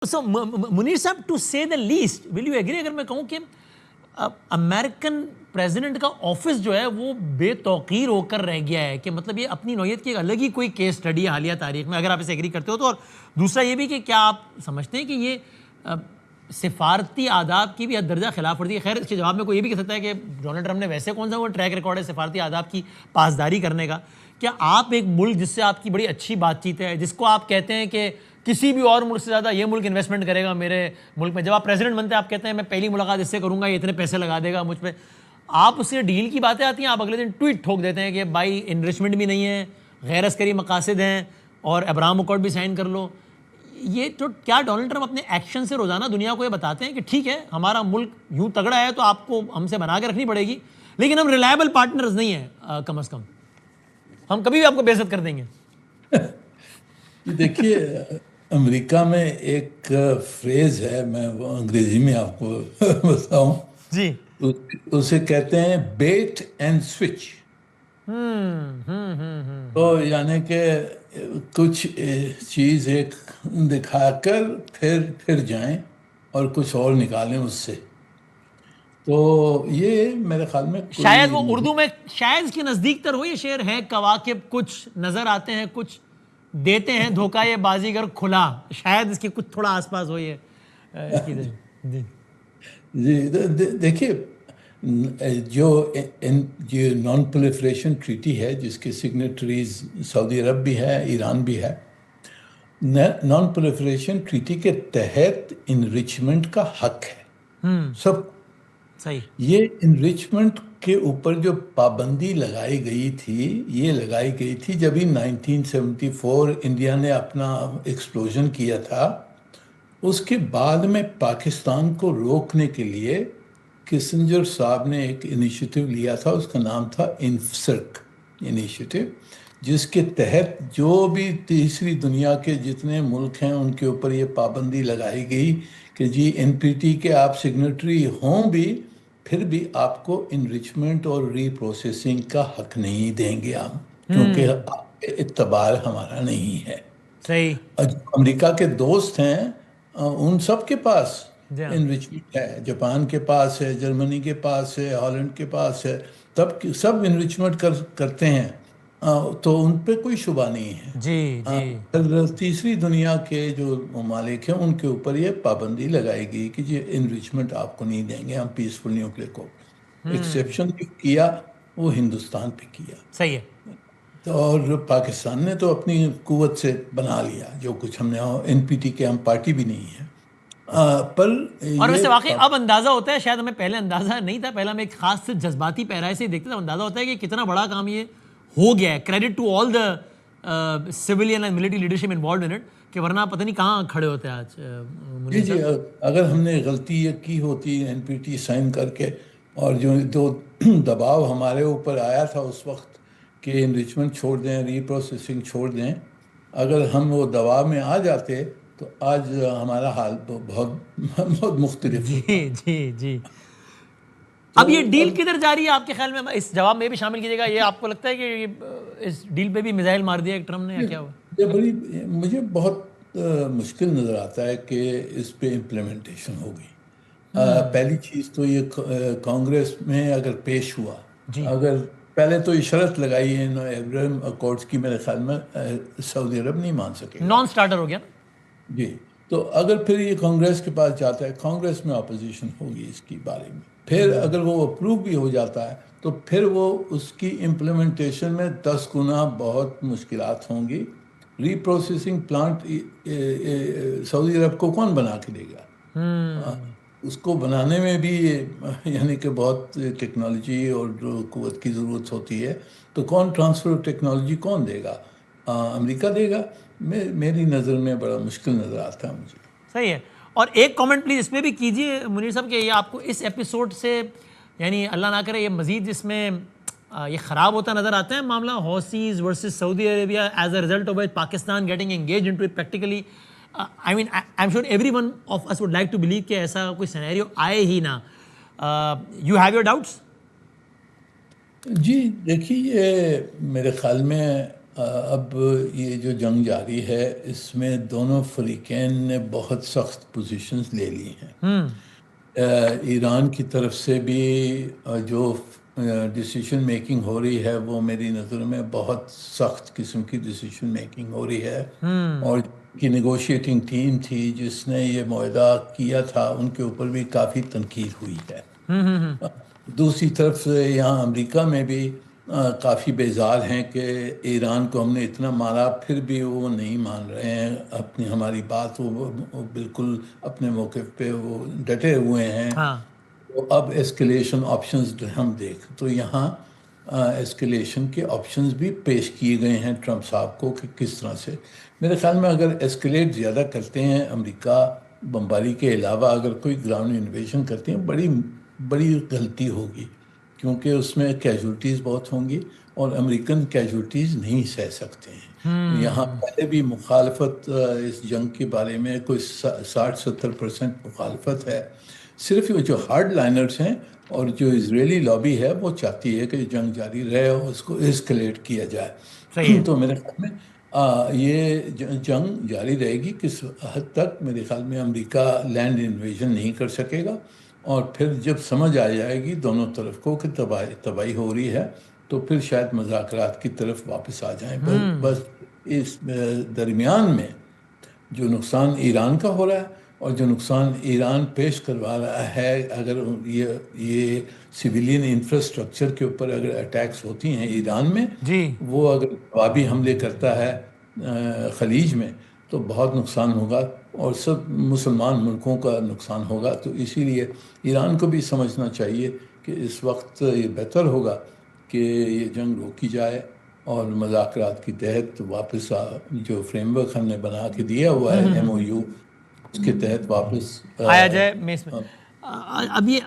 So, Munir Sahab, to say the least, will you agree अगर मैं कहूँ कि अमेरिकन प्रेसिडेंट का ऑफिस जो है वो बेतौकीर होकर रह गया है, कि मतलब ये अपनी नौयत की एक अलग ही कोई केस स्टडी है हालिया तारीख में, अगर आप इसे एग्री करते हो तो। और दूसरा ये भी कि क्या आप समझते हैं कि ये सिफारती आदाब की भी हद दर्जा खिलाफ वर्जी है? खैर, इसके जवाब में कोई ये भी कह सकता है कि डोनाल्ड ट्रंप ने वैसे कौन सा वो ट्रैक रिकॉर्ड है सिफारती आदाब की पासदारी करने का। क्या आप एक मुल्क जिससे आपकी बड़ी अच्छी बातचीत है, जिसको आप कहते हैं कि किसी भी और मुल्क से ज़्यादा ये मुल्क इन्वेस्टमेंट करेगा मेरे मुल्क में, जब आप प्रेसिडेंट बनते हैं आप कहते हैं मैं पहली मुलाकात इससे करूँगा, ये इतने पैसे लगा देगा मुझ पे, आप उससे डील की बातें आती हैं, आप अगले दिन ट्वीट ठोक देते हैं कि भाई इनरिचमेंट भी नहीं है, गैर अस्करी मकासद हैं और अब्राहम अकॉर्ड भी साइन कर लो। ये तो क्या डोनाल्ड ट्रंप अपने एक्शन से रोज़ाना दुनिया को ये बताते हैं कि ठीक है हमारा मुल्क यूँ तगड़ा है तो आपको हमसे बना के रखनी पड़ेगी, लेकिन हम रिलायबल पार्टनर्स नहीं हैं, कम अज़ कम हम कभी भी आपको बेइज्जत कर देंगे? देखिए, अमेरिका में एक फ्रेज है, मैं वो अंग्रेजी में आपको बताऊं जी, उसे कहते हैं बेट एंड स्विच। तो यानी कि कुछ चीज़ एक दिखाकर फिर जाएं और कुछ और निकालें उससे। तो ये मेरे ख्याल में शायद वो उर्दू में शायद इसके नज़दीक तर हो ये शेर है, कवाकिब कुछ नज़र आते हैं कुछ देते हैं धोखा ये बाजीगर खुला, शायद इसके कुछ थोड़ा आसपास हो ये जी जी। देखिए, जो नॉन प्रोलिफरेशन ट्रीटी है जिसके सिग्नेटरीज सऊदी अरब भी है, ईरान भी है, नॉन प्रोलिफरेशन ट्रीटी के तहत इनरिचमेंट का हक है सब। सही। ये इनरिचमेंट के ऊपर जो पाबंदी लगाई गई थी, ये लगाई गई थी जब ही 1974 इंडिया ने अपना एक्सप्लोजन किया था। उसके बाद में पाकिस्तान को रोकने के लिए किसिंजर साहब ने एक इनिशिएटिव लिया था, उसका नाम था इनसर्क इनिशिएटिव, जिसके तहत जो भी तीसरी दुनिया के जितने मुल्क हैं उनके ऊपर ये पाबंदी लगाई गई कि जी एनपीटी के आप सिग्नेटरी हों भी, फिर भी आपको इनरिचमेंट और रीप्रोसेसिंग का हक नहीं देंगे हम, क्योंकि इत्तबार हमारा नहीं है। सही। अमेरिका के दोस्त हैं उन सब के पास हाँ। इनरिचमेंट है, जापान के पास है, जर्मनी के पास है, हॉलैंड के पास है, तब सब इनरिचमेंट करते हैं, तो उन पे कोई शुबा नहीं है। जी तीसरी दुनिया के जो ममालिक हैं उनके ऊपर ये पाबंदी लगाई गई कि ये इनरिचमेंट आपको नहीं देंगे हम पीसफुल न्यूक्लियर को। एक्सेप्शन किया वो हिंदुस्तान पे किया। सही है। तो और पाकिस्तान ने तो अपनी कुव्वत से बना लिया जो कुछ हमने, एनपीटी के हम पार्टी भी नहीं है। पर और वैसे वाकई अब अंदाज़ा होता है, शायद हमें पहले अंदाज़ा नहीं था, पहले हमें एक खास से जज्बाती पैराए से देखते थे, अंदाज़ा होता है कि कितना बड़ा काम ये हो गया है। Credit to all the civilian and military leadership involve in it, कि वरना पता नहीं कहाँ खड़े होते हैं आज। जी, अगर हमने गलती ये की होती एनपीटी साइन करके, और जो दबाव हमारे ऊपर आया था उस वक्त कि इनरिचमेंट छोड़ दें, रीप्रोसेसिंग छोड़ दें, अगर हम वो दबाव में आ जाते तो आज हमारा हाल बहुत मुख्तलिफ जी जी जी। अब ये डील किधर जा रही है आपके ख्याल में? इस जवाब में भी शामिल कीजिएगा, ये आपको लगता है कि इस डील पे भी मिसाइल मार दिया ट्रम्प ने, या क्या हुआ? ये मुझे बहुत मुश्किल नज़र आता है कि इस पे इम्प्लीमेंटेशन होगी। पहली चीज़ तो ये कांग्रेस में अगर पेश हुआ, अगर पहले तो ये शर्त लगाई है अब्राहम अकॉर्ड्स की, मेरे ख्याल में सऊदी अरब नहीं मान सके, नॉन स्टार्टर हो गया जी। तो अगर फिर ये कांग्रेस के पास जाता है, कांग्रेस में अपोजिशन होगी इसके बारे में, फिर अगर वो अप्रूव भी हो जाता है तो फिर वो उसकी इम्प्लीमेंटेशन में 10 गुना बहुत मुश्किलात होंगी। रीप्रोसेसिंग प्लांट सऊदी अरब को कौन बना के देगा? उसको बनाने में भी यानी कि बहुत टेक्नोलॉजी और क़ुव्वत की ज़रूरत होती है, तो कौन ट्रांसफ़र टेक्नोलॉजी कौन देगा? अमेरिका देगा? मेरी नज़र में बड़ा मुश्किल नज़र आता है मुझे। सही है। और एक कमेंट प्लीज़ इसमें भी कीजिए मुनीर साहब कि ये आपको इस एपिसोड से, यानी अल्लाह ना करे ये मज़ीद इसमें ये ख़राब होता नज़र आता है मामला Houthis versus Saudi Arabia, as a result of it Pakistan getting engage into it practically. I mean I am sure everyone of us would like to believe कि ऐसा कोई सिनेरियो आए ही ना। You have your doubts? जी देखिए, ये मेरे ख्याल में اب یہ جو جنگ جاری ہے اس میں دونوں فریقین نے بہت سخت پوزیشنز لے لی ہیں. ایران کی طرف سے بھی جو ڈیسیشن میکنگ ہو رہی ہے وہ میری نظر میں بہت سخت قسم کی ڈیسیشن میکنگ ہو رہی ہے، اور کی نیگوشیٹنگ ٹیم تھی جس نے یہ معاہدہ کیا تھا ان کے اوپر بھی کافی تنقید ہوئی ہے. دوسری طرف یہاں امریکہ میں بھی کافی بیزار ہیں کہ ایران کو ہم نے اتنا مارا پھر بھی وہ نہیں مان رہے ہیں اپنی ہماری بات، وہ بالکل اپنے موقف پہ وہ ڈٹے ہوئے ہیں. تو اب ایسکلیشن آپشنز ہم دیکھ تو یہاں ایسکلیشن کے آپشنز بھی پیش کیے گئے ہیں ٹرمپ صاحب کو کہ کس طرح سے. میرے خیال میں اگر ایسکلیٹ زیادہ کرتے ہیں امریکہ بمباری کے علاوہ اگر کوئی گراؤنڈ انویژن کرتے ہیں بڑی غلطی ہوگی، کیونکہ اس میں کیجولٹیز بہت ہوں گی اور امریکن کیجولٹیز نہیں سہ سکتے ہیں. یہاں پہلے بھی مخالفت اس جنگ کے بارے میں کوئی 60-70% مخالفت ہے. صرف جو ہارڈ لائنرز ہیں اور جو اسرائیلی لابی ہے وہ چاہتی ہے کہ جنگ جاری رہے اور اس کو اسکلیٹ کیا جائے. تو میرے خیال میں یہ جنگ جاری رہے گی. کس حد تک میرے خیال میں امریکہ لینڈ انویژن نہیں کر سکے گا، اور پھر جب سمجھ آ جائے گی دونوں طرف کو کہ تباہی ہو رہی ہے تو پھر شاید مذاکرات کی طرف واپس آ جائیں. بس اس درمیان میں جو نقصان ایران کا ہو رہا ہے اور جو نقصان ایران پیش کروا رہا ہے، اگر یہ سویلین انفراسٹرکچر کے اوپر اگر اٹیکس ہوتی ہیں ایران میں، وہ اگر جوابی حملے کرتا ہے خلیج میں تو بہت نقصان ہوگا اور سب مسلمان ملکوں کا نقصان ہوگا. تو اسی لیے ایران کو بھی سمجھنا چاہیے کہ اس وقت یہ بہتر ہوگا کہ یہ جنگ روکی جائے اور مذاکرات کی تحت واپس جو فریم ورک ہم نے بنا کے دیا ہوا ہے MOU، اس کے تحت واپس آیا جائے. اب یہ